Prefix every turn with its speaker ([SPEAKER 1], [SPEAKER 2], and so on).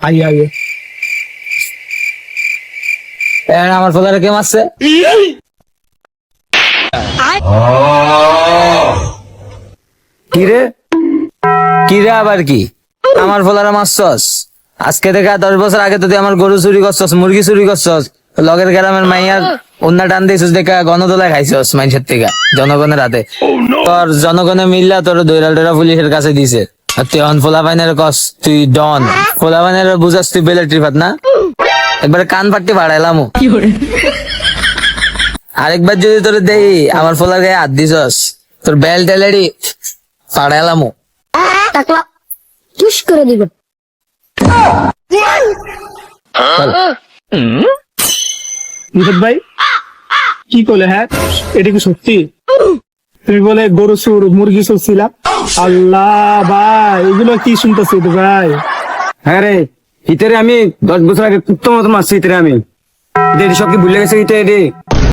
[SPEAKER 1] আগে আগে
[SPEAKER 2] আমার ফলারে কে মারছে? কিরে কিরে আবার কি আমার ফলারে মারছস? আজকে থেকে 10 বছর আগে তো তুই আমার গরু চুরি করছস, মুরগি চুরি করছস, লগের গ্রামের মাইয়ার অন্য টান দিয়েছিস দেখা গণদোলায় খাইছস মানুষের থেকে জনগণের হাতে। তোর জনগণে মিললা তোর দৈরালটা পুলিশের কাছে দিছে। আর তুই অন ফোলা পাইনের কস তুই ডন, ফোলা পাইনের বুঝাস তুই বেলেট্রি ফাত না? একবারে কান পাট্টি বাড়াইলাম। আরেকবার যদি তোর দেই আমার ফোলার গায়ে হাত দিছস তোর বেল টেলেরি পাড়াইলাম।
[SPEAKER 3] টাকলা টুস করে দিব।
[SPEAKER 1] নিষাদ ভাই কি করলে? হ্যাঁ এটা কি সত্যি? তুমি বলে গরু চোর মুরগি চোর ছিলাম? আল্লাহ ভাই এগুলো কি শুনতেছি তো ভাই?
[SPEAKER 4] হ্যাঁ রে, ইতারে আমি 10 বছর আগে কুত্তো মতো মারছি ইতারে আমি। সব কি ভুলে গেছে ইটা রে?